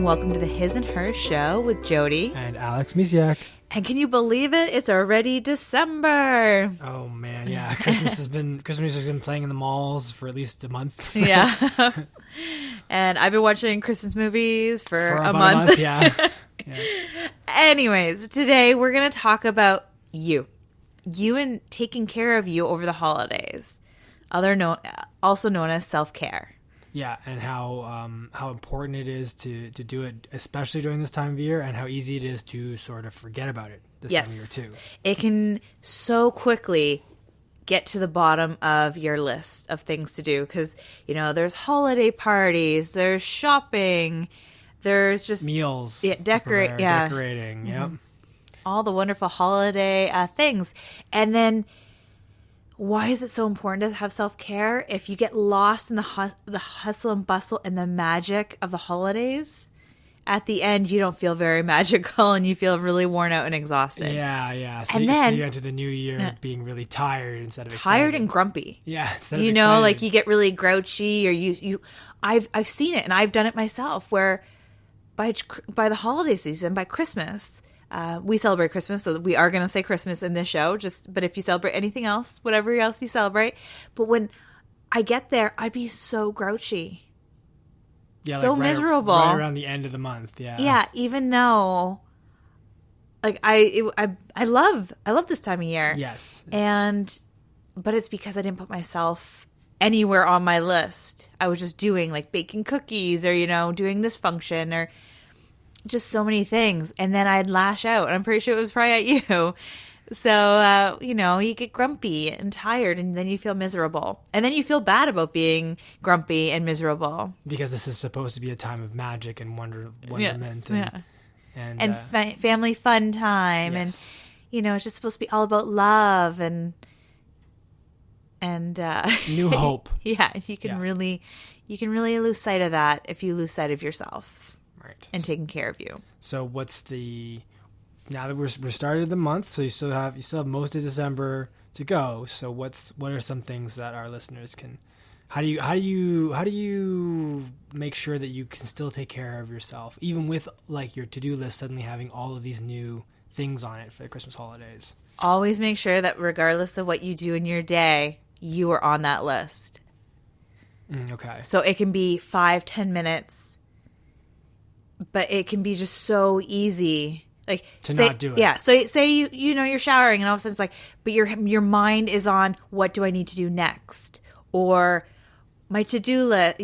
welcome to the His and Hers show with Jody and Alex Misiak. And can you believe it? It's already December. Oh man, yeah. Christmas has been playing in the malls for at least a month. Yeah. And I've been watching Christmas movies for a about month. a month. Yeah. Anyways, today we're going to talk about you and taking care of you over the holidays, also known as self-care. Yeah, and how important it is to do it, especially during this time of year, and how easy it is to sort of forget about it this time of year too. It can so quickly get to the bottom of your list of things to do because, there's holiday parties, there's shopping, there's just meals, decorating, mm-hmm. Yep, all the wonderful holiday things, and then. Why is it so important to have self-care? If you get lost in the hustle and bustle and the magic of the holidays, at the end, you don't feel very magical and you feel really worn out and exhausted. Yeah. So you enter the new year being really tired instead of excited. Tired and grumpy. Yeah. Instead of excited. Like you get really grouchy or I've seen it and I've done it myself where by the holiday season, by Christmas, we celebrate Christmas, so we are going to say Christmas in this show. But if you celebrate anything else, whatever else you celebrate. But when I get there, I'd be so grouchy, so miserable, right around the end of the month. Yeah. Even though, I love this time of year. Yes, but it's because I didn't put myself anywhere on my list. I was just doing like baking cookies or doing this function or. Just so many things. And then I'd lash out. I'm pretty sure it was probably at you. So, you get grumpy and tired and then you feel miserable. And then you feel bad about being grumpy and miserable. Because this is supposed to be a time of magic and wonderment. And family fun time. Yes. And, it's just supposed to be all about love and new hope. Yeah. You can really lose sight of that if you lose sight of yourself. Right. And taking care of you. So now that we're started the month, so you still have most of December to go. So what are some things that our listeners can? How do you make sure that you can still take care of yourself, even with like your to-do list suddenly having all of these new things on it for the Christmas holidays? Always make sure that regardless of what you do in your day, you are on that list. Okay. So it can be 5-10 minutes. But it can be just so easy, not do it. Yeah. So say you're showering, and all of a sudden it's like, but your mind is on what do I need to do next, or my to-do list.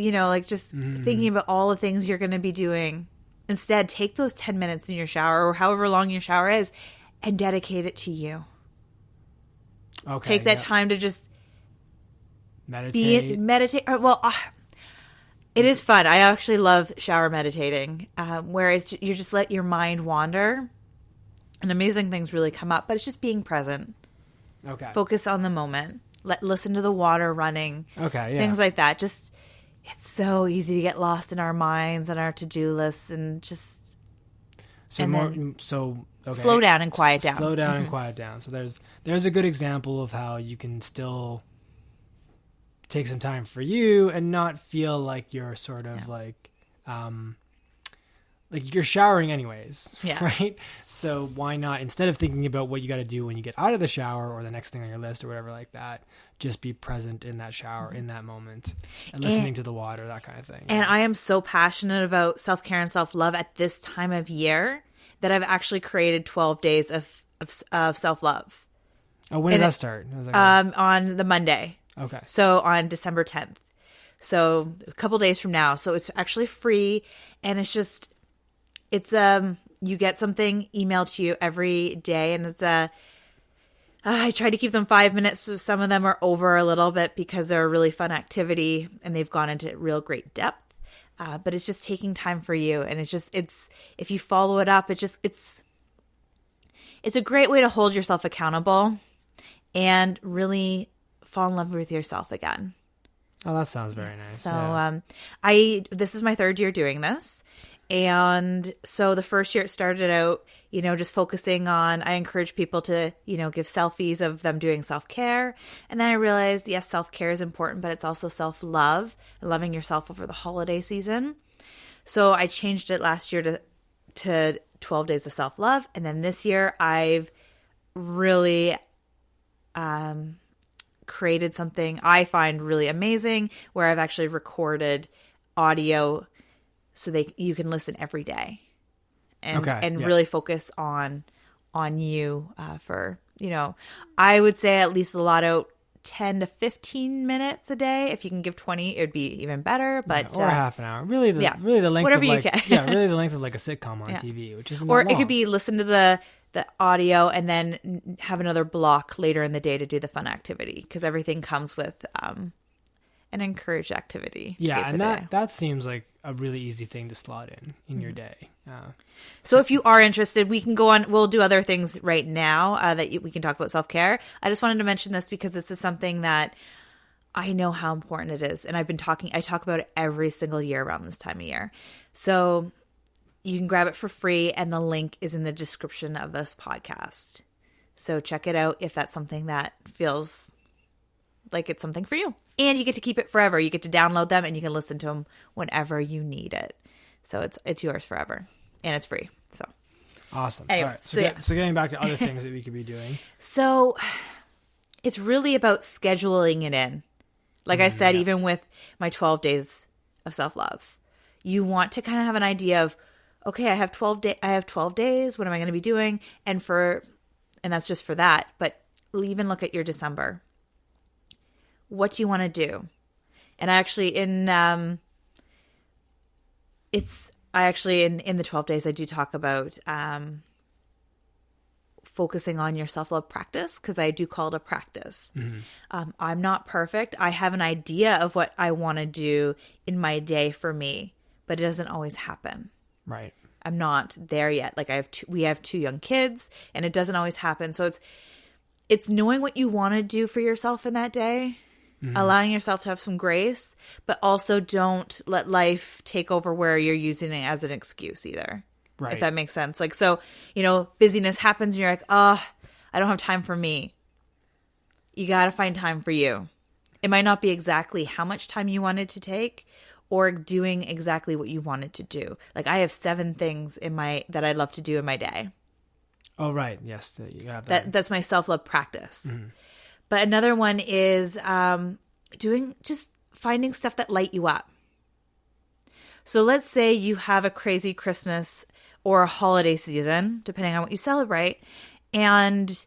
Just thinking about all the things you're going to be doing. Instead, take those 10 minutes in your shower, or however long your shower is, and dedicate it to you. Okay. Take that time to just meditate. It is fun. I actually love shower meditating, where you just let your mind wander and amazing things really come up, but it's just being present. Okay. Focus on the moment. Listen to the water running. Okay, yeah. Things like that. It's so easy to get lost in our minds and our to-do lists and just... Slow down and quiet down. Slow down and quiet down. So there's a good example of how you can still... take some time for you and not feel like you're sort of like you're showering anyways. Yeah. Right. So why not, instead of thinking about what you got to do when you get out of the shower or the next thing on your list or whatever like that, just be present in that shower, in that moment and listening to the water, that kind of thing. And I am so passionate about self-care and self-love at this time of year that I've actually created 12 days of self-love. Oh, when did that start? On the Monday. Okay. So on December 10th. So a couple days from now. So it's actually free, and you get something emailed to you every day, and I try to keep them 5 minutes. So some of them are over a little bit because they're a really fun activity and they've gone into real great depth. But it's just taking time for you, and it's if you follow it up, it's a great way to hold yourself accountable and really fall in love with yourself again. Oh, that sounds very nice. So, this is my third year doing this. And so the first year it started out, just focusing on, I encourage people to, give selfies of them doing self-care. And then I realized, yes, self-care is important, but it's also self-love and loving yourself over the holiday season. So I changed it last year to 12 days of self-love. And then this year I've really created something I find really amazing where I've actually recorded audio so you can listen every day and really focus on you for, I would say at least allot out 10 to 15 minutes a day. If you can give 20, it would be even better. But or half an hour. Really the length whatever of you can. really the length of like a sitcom on TV, which isn't or that it could long. be listen to the audio and then have another block later in the day to do the fun activity, because everything comes with an encouraged activity. Yeah, and that seems like a really easy thing to slot in your day. So if you are interested, we can go on. We'll do other things right now we can talk about self-care. I just wanted to mention this because this is something that I know how important it is. And I talk about it every single year around this time of year. So you can grab it for free, and the link is in the description of this podcast. So check it out if that's something that feels like it's something for you. And you get to keep it forever. You get to download them and you can listen to them whenever you need it. So it's yours forever, and it's free. So awesome. Anyway, all right. So getting back to other things that we could be doing. So it's really about scheduling it in. Like I said, even with my 12 days of self-love, you want to kind of have an idea of, okay, I have 12 days. What am I going to be doing? And that's just for that. But even look at your December. What do you want to do? And I actually in the 12 days I do talk about focusing on your self-love practice, because I do call it a practice. I'm not perfect. I have an idea of what I want to do in my day for me, but it doesn't always happen. Right. I'm not there yet. Like we have 2 young kids, and it doesn't always happen. So it's knowing what you want to do for yourself in that day. Allowing yourself to have some grace, but also don't let life take over where you're using it as an excuse either. Right. If that makes sense. Like, so, busyness happens and you're like, I don't have time for me. You got to find time for you. It might not be exactly how much time you wanted to take or doing exactly what you wanted to do. Like, I have 7 things that I love to do in my day. Oh, right. Yes. You have that. That's my self-love practice. But another one is finding stuff that light you up. So let's say you have a crazy Christmas or a holiday season, depending on what you celebrate, and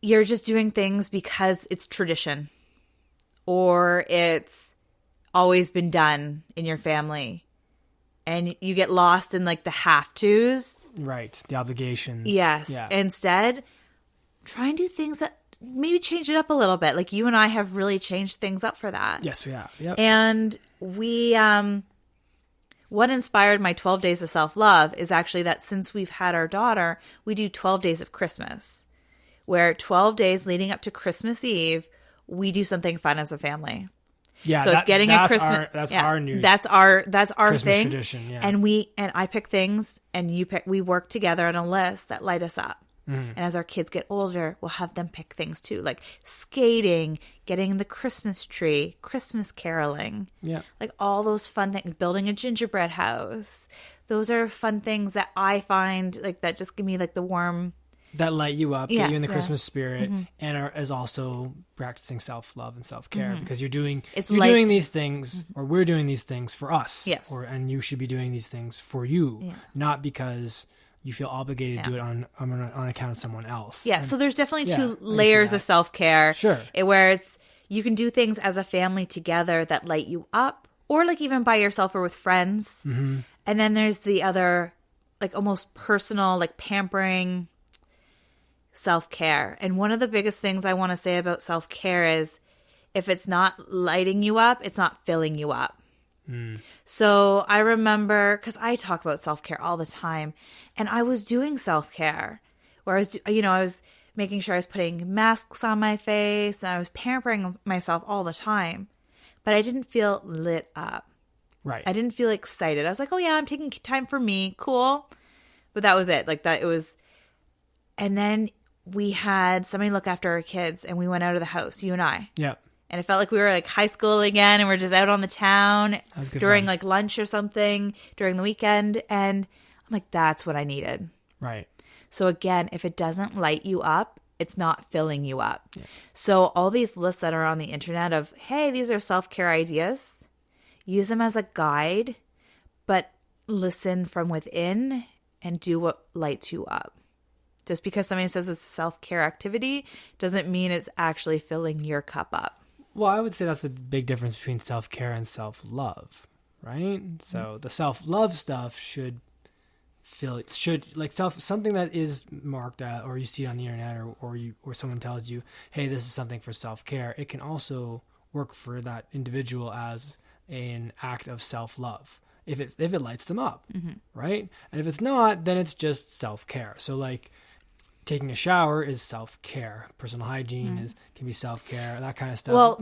you're just doing things because it's tradition or it's always been done in your family, and you get lost in like the have-tos. Right. The obligations. Yes. Yeah. Instead, try and do things that maybe change it up a little bit. Like you and I have really changed things up for that. Yes, we have. Yep. And what inspired my 12 days of self-love is actually that since we've had our daughter, we do 12 days of Christmas, where 12 days leading up to Christmas Eve, we do something fun as a family. Yeah, so it's getting a Christmas. That's our new. That's our Christmas thing. Tradition. Yeah. And I pick things, and you pick. We work together on a list that light us up. And as our kids get older, we'll have them pick things too, like skating, getting the Christmas tree, Christmas caroling. Yeah. Like all those fun things, building a gingerbread house. Those are fun things that I find like that just give me like the warm. That light you up, get you in the yeah. Christmas spirit, and is also practicing self-love and self-care because you're doing these things, or we're doing these things for us. Yes. And you should be doing these things for you, not because you feel obligated to do it on account of someone else. Yeah, so there's definitely 2 layers of self-care. Sure. Where you can do things as a family together that light you up, or like even by yourself or with friends. And then there's the other, like almost personal, like pampering self-care. And one of the biggest things I want to say about self-care is if it's not lighting you up, it's not filling you up. So I remember, because I talk about self-care all the time, and I was doing self-care where I was making sure I was putting masks on my face and I was pampering myself all the time, but I didn't feel lit up. Right. I didn't feel excited. I was like, oh yeah, I'm taking time for me. Cool. But that was it. Like that it was. And then we had somebody look after our kids and we went out of the house, you and I. Yeah. And it felt like we were like high school again, and we're just out on the town during fun. like lunch or something during the weekend. And I'm like, that's what I needed. Right. So again, if it doesn't light you up, it's not filling you up. Yeah. So all these lists that are on the internet of, hey, these are self-care ideas, use them as a guide, but listen from within and do what lights you up. Just because somebody says it's a self-care activity doesn't mean it's actually filling your cup up. Well, I would say that's a big difference between self-care and self-love, right? So the self-love stuff should like something that is marked at, or you see it on the internet, or someone tells you, hey, this is something for self-care. It can also work for that individual as an act of self-love if it lights them up, right? And if it's not, then it's just self-care. So like taking a shower is self-care. Personal hygiene can be self-care, that kind of stuff. Well,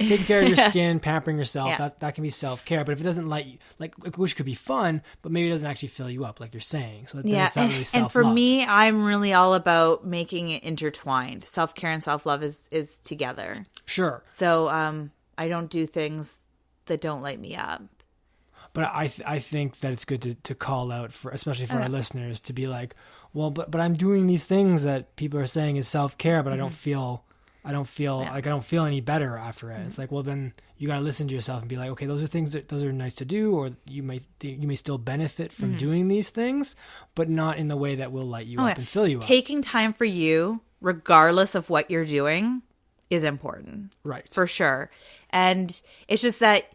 taking care of your skin, pampering yourself, that can be self-care. But if it doesn't light you, like, which could be fun, but maybe it doesn't actually fill you up, like you're saying. So then it's not really self-love. And for me, I'm really all about making it intertwined. Self-care and self-love is together. Sure. So I don't do things that don't light me up. But I think that it's good to call out, especially for our listeners, to be like, well, but I'm doing these things that people are saying is self-care, but I don't feel any better after it. It's like, well, then you got to listen to yourself and be like, okay, those are nice to do, or you may still benefit from doing these things, but not in the way that will light you up and fill you up. Taking time for you, regardless of what you're doing, is important. Right. For sure. And it's just that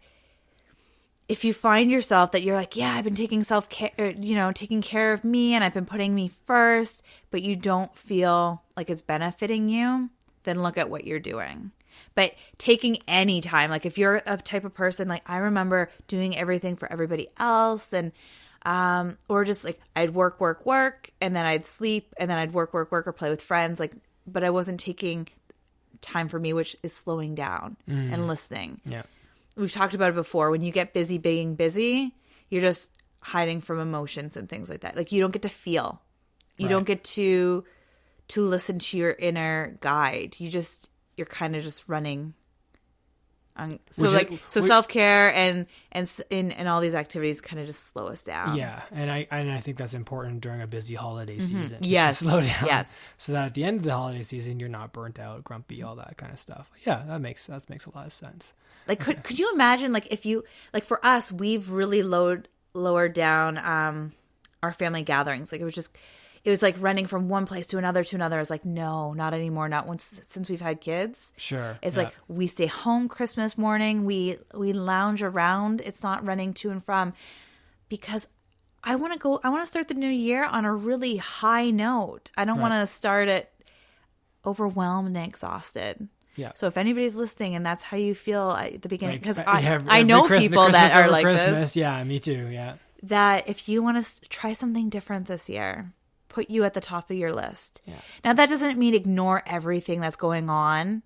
if you find yourself that you're like, yeah, I've been taking self-care, taking care of me, and I've been putting me first, but you don't feel like it's benefiting you, then look at what you're doing. But taking any time, like if you're a type of person, like I remember doing everything for everybody else, and or just like I'd work, and then I'd sleep, and then I'd work, or play with friends, like, but I wasn't taking time for me, which is slowing down and listening. Yeah. We've talked about it before. When you get busy being busy, you're just hiding from emotions and things like that. Like you don't get to feel. You don't get to listen to your inner guide. You're kind of just running. Self-care and all these activities kind of just slow us down. Yeah, and I think that's important during a busy holiday season. Yes, to slow down. Yes, so that at the end of the holiday season, you're not burnt out, grumpy, all that kind of stuff. Yeah, that makes a lot of sense. Like, could you imagine, like, if you, like, for us, we've really lowered down our family gatherings. Like, it was like running from one place to another. It's like, no, not anymore. Not once since we've had kids. Sure. It's like we stay home Christmas morning. We lounge around. It's not running to and from, because I want to start the new year on a really high note. I don't want to start it overwhelmed and exhausted. Yeah. So if anybody's listening and that's how you feel at the beginning, because I know people that are like this. Yeah, me too. Yeah. That if you want to try something different this year, put you at the top of your list. Yeah. Now that doesn't mean ignore everything that's going on,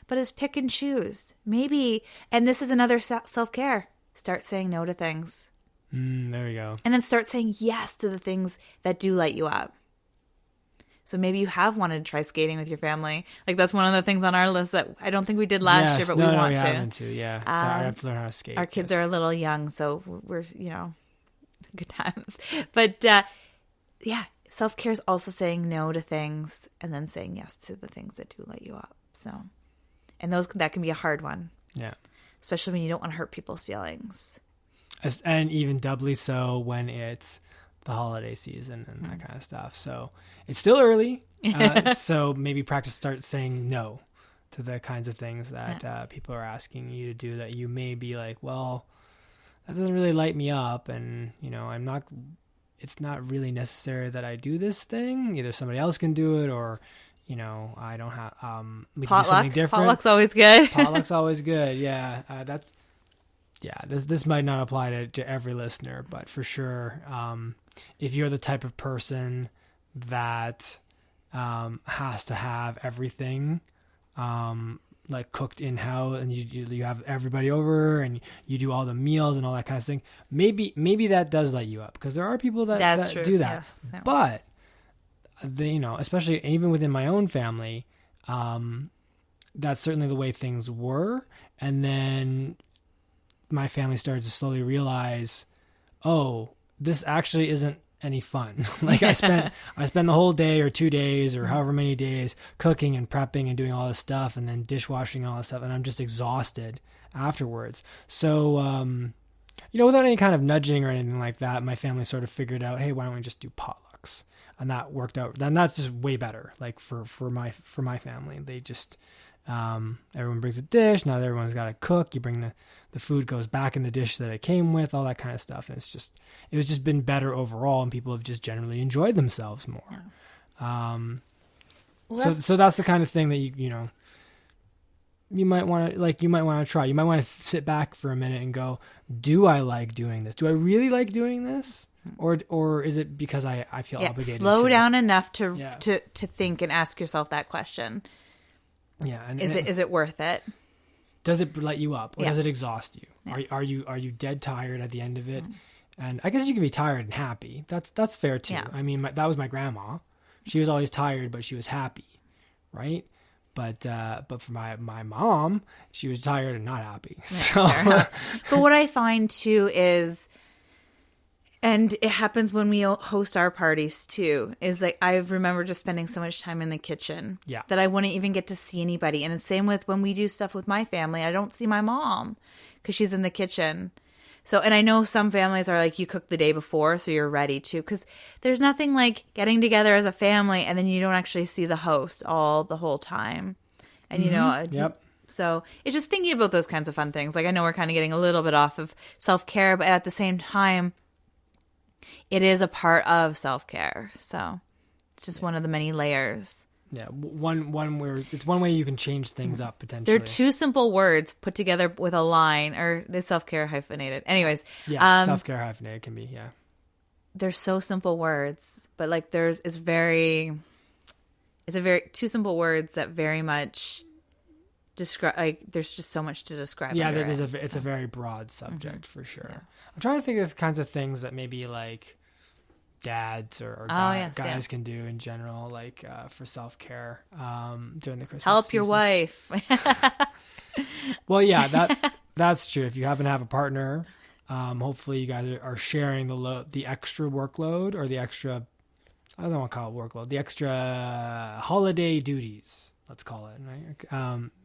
but it's pick and choose. Maybe, and this is another self-care. Start saying no to things. There you go. And then start saying yes to the things that do light you up. So maybe you have wanted to try skating with your family. Like that's one of the things on our list that I don't think we did last year, but we want to. Haven't to. Yeah, I have to learn how to skate. Our kids are a little young, so we're good times. But yeah, self-care is also saying no to things and then saying yes to the things that do light you up. So, and that can be a hard one. Yeah, especially when you don't want to hurt people's feelings. And even doubly so when it's the holiday season and that kind of stuff. So it's still early. So maybe start saying no to the kinds of things that people are asking you to do that you may be like, well, that doesn't really light me up. And, it's not really necessary that I do this thing. Either somebody else can do it or, I don't have, we can do something different. Potluck's always good. Potluck's always good. Yeah. This might not apply to every listener, but for sure, if you're the type of person that has to have everything like cooked in house, and you have everybody over, and you do all the meals and all that kind of thing, maybe that does light you up, because there are people that do that. Yes. But especially even within my own family, that's certainly the way things were. And then my family started to slowly realize, oh, this actually isn't any fun. Like I spent the whole day or 2 days or however many days cooking and prepping and doing all this stuff and then dishwashing and all this stuff. And I'm just exhausted afterwards. So, without any kind of nudging or anything like that, my family sort of figured out, hey, why don't we just do potlucks? And that worked out. Then that's just way better. Like for my family, they just, everyone brings a dish. Now everyone's got to cook. You bring the food goes back in the dish that it came with, all that kind of stuff. And it was just been better overall, and people have just generally enjoyed themselves more. Yeah. So that's the kind of thing that you might want to try. You might want to sit back for a minute and go, do I like doing this? Do I really like doing this? Or is it because I feel obligated? Slow down enough to think and ask yourself that question. Yeah. And, is it worth it? Does it light you up, or does it exhaust you? Yeah. Are you dead tired at the end of it? And I guess you can be tired and happy. That's fair too. Yeah. I mean, that was my grandma. She was always tired, but she was happy, right? But for my mom, she was tired and not happy. So, but what I find too is, and it happens when we host our parties too, is like I remember just spending so much time in the kitchen that I wouldn't even get to see anybody. And the same with when we do stuff with my family, I don't see my mom because she's in the kitchen. So, and I know some families are like, you cook the day before, so you're ready to, because there's nothing like getting together as a family and then you don't actually see the host the whole time. And, so it's just thinking about those kinds of fun things. Like, I know we're kind of getting a little bit off of self-care, but at the same time, it is a part of self-care. So it's just one of the many layers. Yeah, it's one way you can change things up potentially. They're two simple words put together with a line, or it's self-care hyphenated. Anyways, self-care hyphenated can be They're so simple words, but like it's two simple words that very much describe. Like there's just so much to describe. Yeah, it's a very broad subject for sure. Yeah. I'm trying to think of the kinds of things that maybe like dads or guys can do in general, like for self-care during the Christmas help season. Your wife. Well, yeah, that's true. If you happen to have a partner, hopefully you guys are sharing the extra workload, or the extra, I don't want to call it workload, the extra holiday duties, let's call it, right?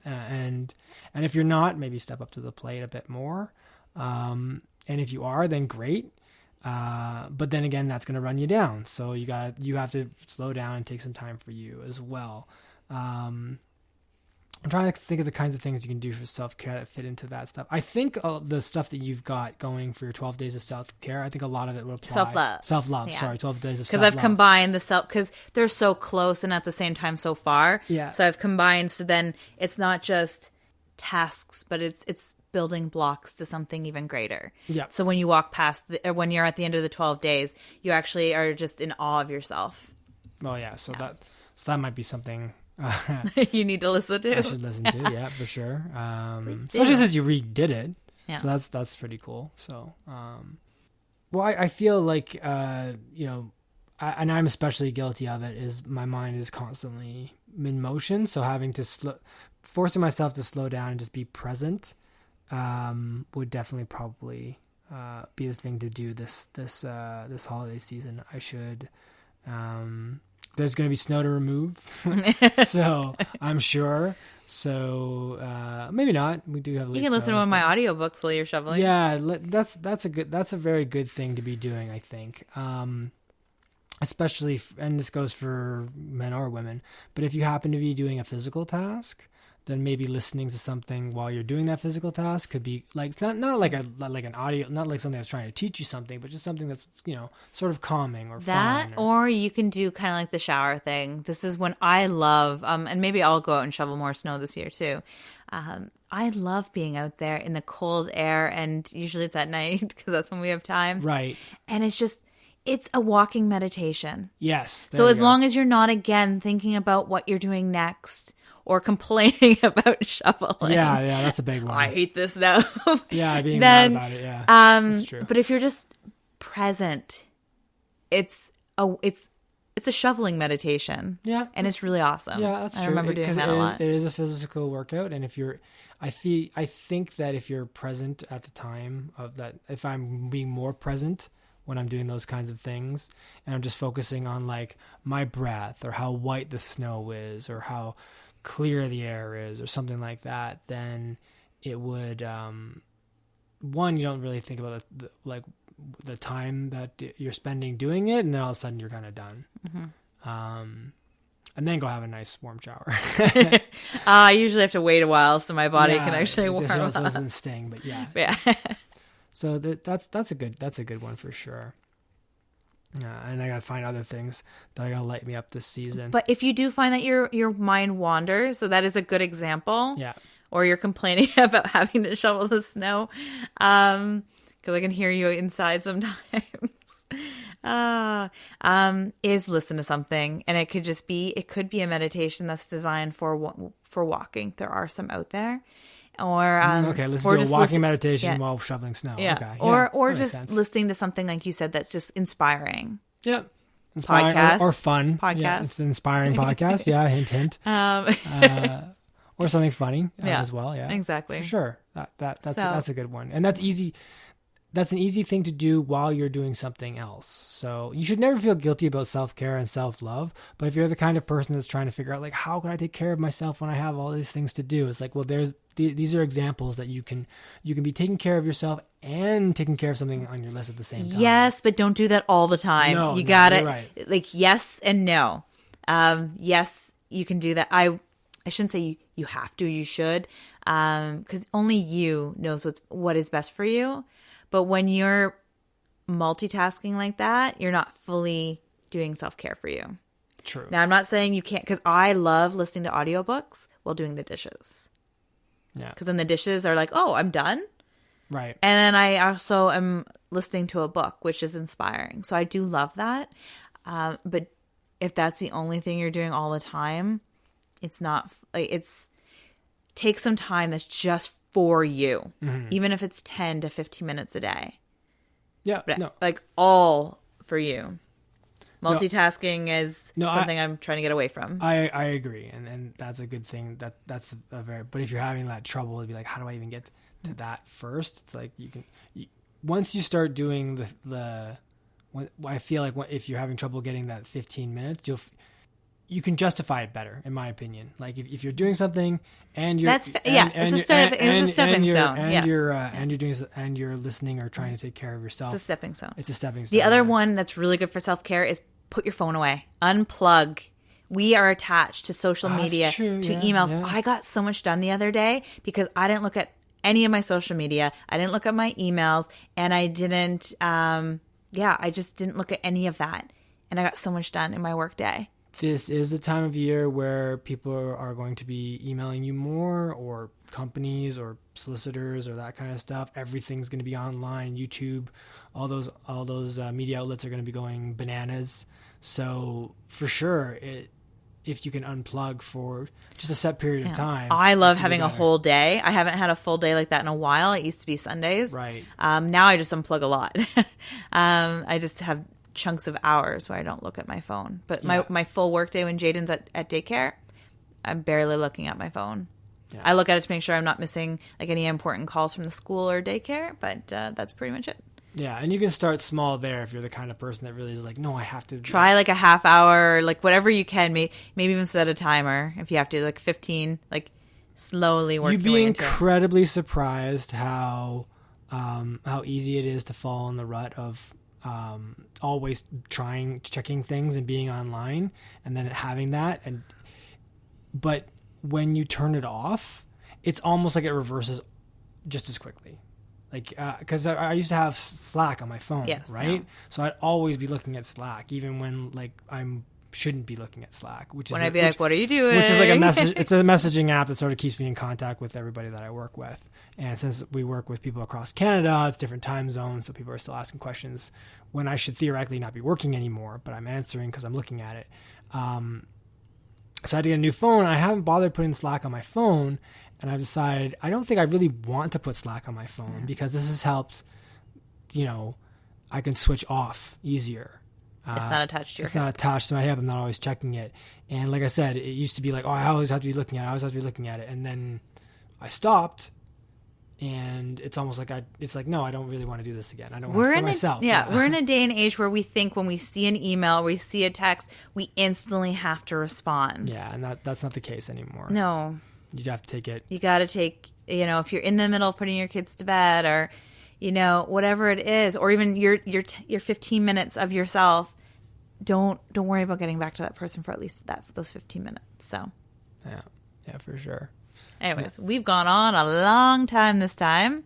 And if you're not, maybe step up to the plate a bit more. And if you are, then great. But then again, that's going to run you down. So you have to slow down and take some time for you as well. I'm trying to think of the kinds of things you can do for self-care that fit into that stuff. I think the stuff that you've got going for your 12 days of self-care, I think a lot of it will apply. Self-love. Yeah. Sorry, 12 days of self-love. Because I've combined because they're so close and at the same time so far. Yeah. So I've combined, so then it's not just tasks, but it's building blocks to something even greater. Yeah. So when you walk past, or when you're at the end of the 12 days, you actually are just in awe of yourself. Oh yeah. So that might be something you need to listen to. I should listen to, yeah, for sure. Especially since you redid it. Yeah. So that's pretty cool. So, well, I feel like, and I'm especially guilty of it, is my mind is constantly in motion. So having to forcing myself to slow down and just be present, would definitely probably, be the thing to do this holiday season. I should, there's going to be snow to remove, so I'm sure. So maybe not. We do have. You can listen to one of my audiobooks while you're shoveling. Yeah, that's a very good thing to be doing, I think. Especially, and this goes for men or women. But if you happen to be doing a physical task, then maybe listening to something while you're doing that physical task could be like not like an audio, not like something that's trying to teach you something, but just something that's sort of calming or that, fun. Or you can do kind of like the shower thing. This is when I love, and maybe I'll go out and shovel more snow this year too. I love being out there in the cold air, and usually it's at night because that's when we have time. Right. And it's a walking meditation. Yes. So as long as you're not again thinking about what you're doing next, or complaining about shoveling. Yeah, that's a big one. I hate this now. Yeah, being mad about it, yeah. That's true. But if you're just present, it's it's a shoveling meditation. Yeah. And it's really awesome. Yeah, that's true. I remember doing that a lot. It is a physical workout. And I think that if you're present at the time of that, if I'm being more present when I'm doing those kinds of things, and I'm just focusing on like my breath or how white the snow is or how clear the air is or something like that, then it would, one, you don't really think about the time that you're spending doing it, and then all of a sudden you're kind of done. And then go have a nice warm shower. I usually have to wait a while so my body can actually warm up. So it doesn't sting, but yeah. So that's a good one for sure. And I gotta find other things that are gonna light me up this season. But if you do find that your mind wanders, so that is a good example. Yeah. Or you're complaining about having to shovel the snow, because I can hear you inside sometimes. Is listen to something, and it could be a meditation that's designed for walking. There are some out there. Or listen to a walking meditation while shoveling snow. Yeah. Okay. Or just listening to something like you said that's just inspiring. Yeah. Inspiring podcast or fun podcast. Yeah, it's an inspiring podcast. Yeah, hint. Or something funny as well. Yeah, exactly. For sure. That's a good one, and that's easy. That's an easy thing to do while you're doing something else. So you should never feel guilty about self-care and self-love. But if you're the kind of person that's trying to figure out, like, how can I take care of myself when I have all these things to do? It's like, well, these are examples that you can be taking care of yourself and taking care of something on your list at the same time. Yes, but don't do that all the time. No, you got it. Right. Like, yes and no. Yes, you can do that. I shouldn't say you have to. You should, because only you knows what is best for you. But when you're multitasking like that, you're not fully doing self-care for you. True. Now, I'm not saying you can't, because I love listening to audiobooks while doing the dishes. Yeah. Because then the dishes are like, oh, I'm done. Right. And then I also am listening to a book, which is inspiring. So I do love that. But if that's the only thing you're doing all the time, it's not, take some time that's just for you, even if it's 10 to 15 minutes a day. Yeah, but all for you. Multitasking is something I'm trying to get away from. I agree, and that's a good thing. That's a very. But if you're having that trouble, it'd be like, how do I even get to that first? It's like once you start doing I feel like if you're having trouble getting that 15 minutes, you can justify it better, in my opinion. Like if you're doing something and you're it's a stepping stone. And you're listening or trying to take care of yourself. It's a stepping stone. It's a stepping stone. The other one that's really good for self-care is put your phone away. Unplug. We are attached to social media, to emails. Yeah. I got so much done the other day because I didn't look at any of my social media. I didn't look at my emails, and I didn't. I just didn't look at any of that, and I got so much done in my work day. This is the time of year where people are going to be emailing you more, or companies or solicitors or that kind of stuff. Everything's going to be online. YouTube, all those media outlets are going to be going bananas. So for sure, if you can unplug for just a set period of time. I love having a whole day. I haven't had a full day like that in a while. It used to be Sundays. Right. Now I just unplug a lot. I just have chunks of hours where I don't look at my phone. But my full work day when Jaden's at daycare, I'm barely looking at my phone. Yeah. I look at it to make sure I'm not missing like any important calls from the school or daycare, but that's pretty much it. Yeah, and you can start small there if you're the kind of person that really is like, no, I have to. Try like a half hour, like whatever you can. Maybe even set a timer if you have to, like 15, like slowly work. You'd be incredibly surprised how easy it is to fall in the rut of always checking things and being online, and then having that. But when you turn it off, it's almost like it reverses just as quickly. Like, because I used to have Slack on my phone, right? Yeah. So I'd always be looking at Slack, even when like shouldn't be looking at Slack. Which is like, what are you doing? Which is like a message. It's a messaging app that sort of keeps me in contact with everybody that I work with. And since we work with people across Canada, it's different time zones, so people are still asking questions when I should theoretically not be working anymore, but I'm answering because I'm looking at it. So I had to get a new phone. I haven't bothered putting Slack on my phone. And I've decided I don't think I really want to put Slack on my phone because this has helped, I can switch off easier. It's not attached to your It's hip. not attached to my hip. I'm not always checking it. And like I said, it used to be like, oh, I always have to be looking at it. And then I stopped, and it's almost like no, I don't really want to do this again. I don't want it for myself. We're in a day and age where we think when we see an email, we see a text, we instantly have to respond. Yeah, and that's not the case anymore. No. You have to take it. You got to take, if you're in the middle of putting your kids to bed, or, whatever it is, or even your 15 minutes of yourself, don't worry about getting back to that person for at least those 15 minutes. So, yeah, for sure. Anyways, we've gone on a long time this time.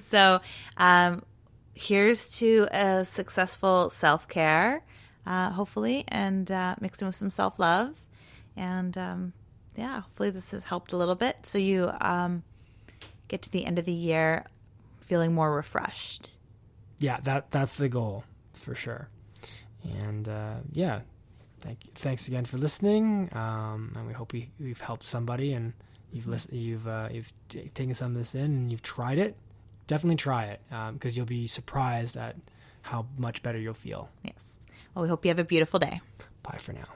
So here's to a successful self-care, hopefully, and mixed in with some self-love. And hopefully this has helped a little bit. So you get to the end of the year feeling more refreshed. Yeah, that's the goal for sure. And thanks again for listening. And we hope we've helped somebody, and you've taken some of this in and you've tried it. Definitely try it, because you'll be surprised at how much better you'll feel. Yes. Well, we hope you have a beautiful day. Bye for now.